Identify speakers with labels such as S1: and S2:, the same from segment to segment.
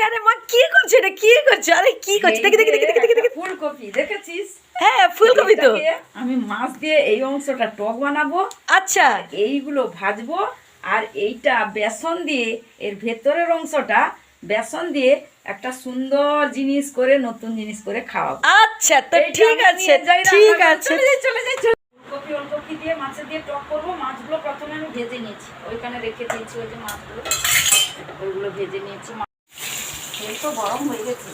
S1: আরে মা কি করছে এটা, কি করছে? আরে কি করছে? দেখি দেখি দেখি দেখি দেখি দেখি।
S2: ফুলকপি দেখেছিস?
S1: হ্যাঁ ফুলকপি তো।
S2: এটাকে আমি মাছ দিয়ে এই অংশটা টক বানাবো,
S1: আচ্ছা
S2: এইগুলো ভাজবো, আর এইটা বেসন দিয়ে এর ভেতরের অংশটা বেসন দিয়ে একটা সুন্দর জিনিস করে, নতুন জিনিস করে খাওয়াবো।
S1: আচ্ছা তো
S2: এইটা
S1: ঠিক
S2: আমি
S1: আছে
S2: নিয়ে যাই
S1: ঠিক
S2: রান্নাঘরে।
S1: আছে।
S2: চলে যাই চলে যাই চলে। ফুলকপি ওলকপি দিয়ে মাছের দিয়ে টক করবো। মাছগুলো প্রথমে আমি ভেজে নিয়েছি, ওইখানে রেখে দিয়েছি ওই যে মাছগুলো, ওইগুলো ভেজে নিয়েছি। তেল তো গরম হয়ে গেছে,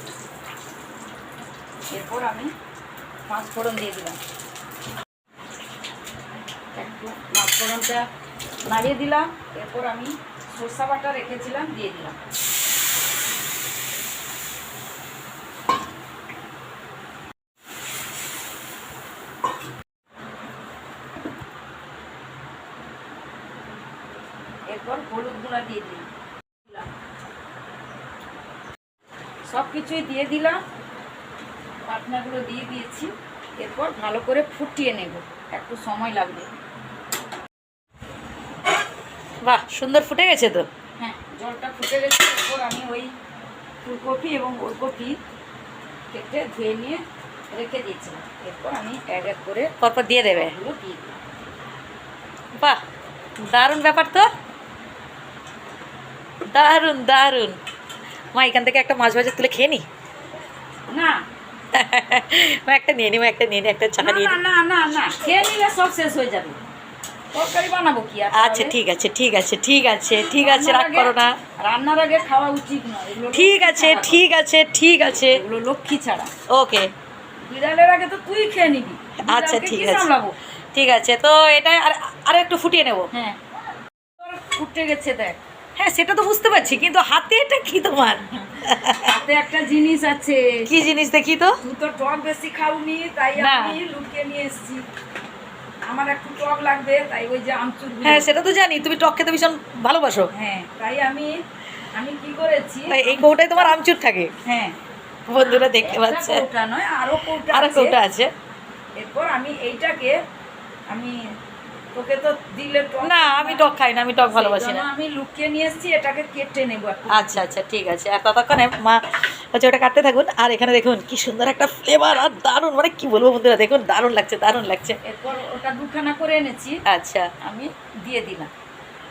S2: এরপর আমি পাঁচ ফোড়ন দিয়ে দিলাম। একটু পাঁচ ফোড়নটা নাড়িয়ে দিলাম, এরপর আমি সরষা বাটা রেখেছিলাম দিয়ে দিলাম। এরপর হলুদ গুঁড়া দিয়ে দিলাম, সব কিছুই দিয়ে দিলাম, পাটনাগুলো দিয়ে দিয়েছি। এরপর ভালো করে ফুটিয়ে নেব, একটু সময় লাগবে।
S1: বাহ সুন্দর ফুটে গেছে তো।
S2: হ্যাঁ জলটা ফুটে গেছে। এরপর আমি ওই ফুলকপি এবং ওলকপি কেটে ধুয়ে নিয়ে রেখে দিয়েছিলাম, এরপর আমি এক এক করে
S1: পরপর দিয়ে দেবে।
S2: ওগুলো দিয়ে দিলাম।
S1: বাহ দারুণ ব্যাপার তো, দারুণ দারুণ। মা এখান থেকে একটা মাছ ভাজা তুলে খেয়ে নি।
S2: না
S1: মা একটা নিয়ে নি, মা একটা নিয়ে নি, একটা চা
S2: না
S1: নিয়ে
S2: না
S1: নি।
S2: না না না, খেয়ে নিলে সব শেষ হয়ে যাবে। তরকারি বানাবো কি আর?
S1: আচ্ছা
S2: তাহলে?
S1: ঠিক আছে ঠিক আছে ঠিক আছে ঠিক আছে, রাগ
S2: রান্নার
S1: করো না।
S2: রান্নার আগে খাওয়া উচিত নয়, এগুলো
S1: ঠিক
S2: লক্ষ্মী
S1: আছে
S2: ছাড়া
S1: ঠিক আছে ঠিক আছে।
S2: কথা। এগুলো লক্ষ্মী ছাড়া।
S1: ওকে
S2: বিড়ালের আগে তো তুই খেয়ে নিবি।
S1: আচ্ছা
S2: বিড়ালকে
S1: ঠিক
S2: কি
S1: আছে
S2: সামলাবো?
S1: ঠিক আছে। তো এটা আর একটু ফুটিয়ে নেব।
S2: হ্যাঁ তোর ফুটে গেছে দেখ।
S1: হ্যাঁ সেটা তো বুঝতে পারছি, কিন্তু হাতে এটা কি তোমার?
S2: হাতে একটা জিনিস আছে।
S1: কি জিনিস দেখি তো?
S2: তুই তো টক বেশি খাওনি, তাই
S1: না।
S2: আমি লুকিয়ে নিয়ে এসেছি। আমার একটু টক লাগবে, তাই ওই যে আমচুর গুঁড়ো।
S1: হ্যাঁ সেটা তো জানি, তুমি টক খেতে ভীষণ ভালোবাসো।
S2: হ্যাঁ তাই আমি আমি কি করেছি,
S1: তাই এই কৌটায় তোমার আমচুর থাকে,
S2: হ্যাঁ
S1: বন্ধুরা দেখতে
S2: একটা
S1: পাচ্ছে।
S2: কৌটা নয়, আরো কৌটা
S1: আরো
S2: আছে।
S1: কৌটা আছে।
S2: এরপর আমি এইটাকে আমি তোকে তো দিলে টক
S1: না আমি টক খাই না, আমি টক ভালোবাসি
S2: সেইজন্য
S1: না।
S2: আমি লুকিয়ে নিয়ে এসেছি, এটাকে কেটে নেবো একটু।
S1: আচ্ছা আচ্ছা ঠিক আছে। আর ততক্ষণে মা হচ্ছে ওটা কাটতে থাকুন। আর এখানে দেখুন কি সুন্দর একটা ফ্লেভার, আর দারুণ, মানে কি বলবো বন্ধুরা, দেখুন দারুণ লাগছে দারুণ লাগছে।
S2: এরপর ওটা দুখানা করে এনেছি,
S1: আচ্ছা
S2: আমি দিয়ে দিলাম।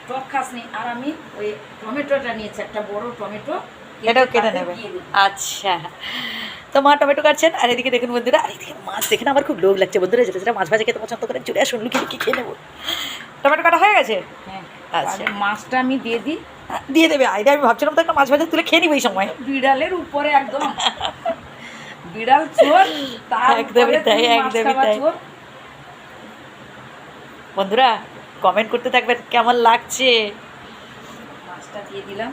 S2: টক খাসনি, আর আমি ওই টমেটোটা নিয়েছি, একটা বড় টমেটো,
S1: এটাও কেটে
S2: তাতে
S1: নেবে।
S2: দিয়ে দিলাম।
S1: আচ্ছা তো মা টমেটো কাটছেন, আর এদিকে দেখুন বন্ধুরা, আর এদিকে মাছ দেখে না আমার খুব লোভ লাগছে বন্ধুরা, যেটা যেটা মাছ ভাজা খেতে পছন্দ করে চলে আসুন, লুকিয়ে লুকিয়ে খেয়ে নেবো। টমেটো কাটা হয়ে গেছে।
S2: হ্যাঁ
S1: আচ্ছা।
S2: আচ্ছা মাছটা আমি দিয়ে দিই।
S1: দিয়ে দেবে আইডিয়া, আমি ভাবছিলাম তো একটা মাছ ভাজা তুলে খেয়ে নিবো এই সময়।
S2: বিড়ালের উপরে একদম বিড়াল চোর, তার
S1: একদমই
S2: উপরে
S1: তাই,
S2: তুই মাছ
S1: একদমই
S2: খাওয়া
S1: তাই।
S2: চোর।
S1: বন্ধুরা কমেন্ট করতে থাকবেন কেমন লাগছে।
S2: মাছটা দিয়ে দিলাম,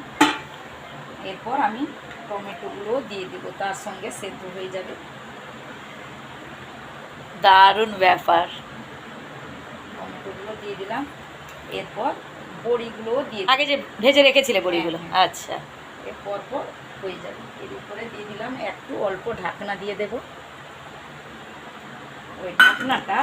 S2: এরপর আমি টমেটোগুলো দিয়ে দিব, তার সঙ্গে সেদ্ধ হয়ে যাবে।
S1: দারুণ ব্যাপার।
S2: টমেটোগুলো দিয়ে দিলাম, এরপর বড়িগুলোও দিয়ে
S1: আগে যে ভেজে রেখেছিলে বড়িগুলো,
S2: হ্যাঁ,
S1: আচ্ছা
S2: এর পরপর হয়ে যাবে। এর উপরে দিয়ে দিলাম একটু অল্প ঢাকনা দিয়ে দেব, ওই ঢাকনাটা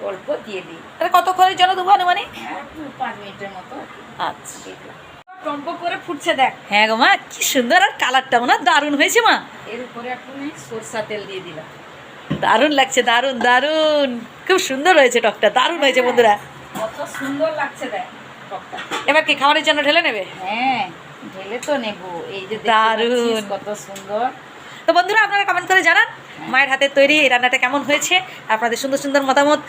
S2: অল্প দিয়ে দিই।
S1: তাহলে কতক্ষণের জন্য দেবো আনুমানিক?
S2: একটু 5 মিনিটের মতো আর কি।
S1: আচ্ছা
S2: দেখলাম টম্প করে ফুটছে দেখ।
S1: হ্যাঁ গো মা কি সুন্দর, আর কালারটাও না দারুণ হয়েছে মা।
S2: এর উপরে একটু সরষা তেল দিয়ে দিলাম।
S1: দারুণ লাগছে দারুণ দারুণ, খুব সুন্দর হয়েছে টকটা, দারুণ হয়েছে বন্ধুরা।
S2: কত সুন্দর লাগছে দেখ টকটা।
S1: এবার কি খাবারের জন্য ঢেলে নেবে?
S2: হ্যাঁ ঢেলে তো নেব, এই যে দেখতে
S1: দারুণ।
S2: পাচ্ছিস কত সুন্দর।
S1: তো বন্ধুরা আপনারা কমেন্ট করে জানান মায়ের হাতের তৈরি এই রান্নাটা কেমন হয়েছে, আপনাদের সুন্দর সুন্দর মতামত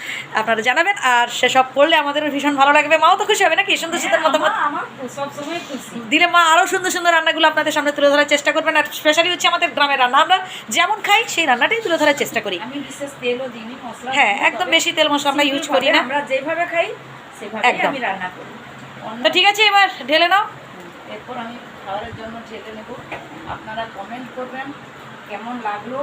S1: আপনারা জানাবেন। আর সেসব পড়লে আমাদেরও ভীষণ ভালো লাগবে, মাও তো খুশি হবে নাকি সুন্দর সুন্দর মতামত
S2: আমার সবসময় খুশি।
S1: দিলে। মা আরও সুন্দর সুন্দর রান্নাগুলো আপনাদের সামনে তুলে ধরার চেষ্টা করবেন। আর স্পেশালি হচ্ছে আমাদের গ্রামের রান্না, আমরা যেমন খাই সেই রান্নাটাই তুলে ধরার চেষ্টা করি।
S2: আমি বিশেষ তেলও দিইনি, মশলা
S1: হ্যাঁ
S2: দিইনি,
S1: একদম
S2: তবে
S1: বেশি তেল মশলা আমরা ইউজ করি না।
S2: আমরা যেভাবে খাই সেভাবে
S1: একদম।
S2: আমি রান্না করি।
S1: তো ঠিক আছে এবার ঢেলে নাও।
S2: এরপর আমি খাবারের জন্য ঢেলে নেব। আপনারা কমেন্ট করবেন কেমন লাগলো।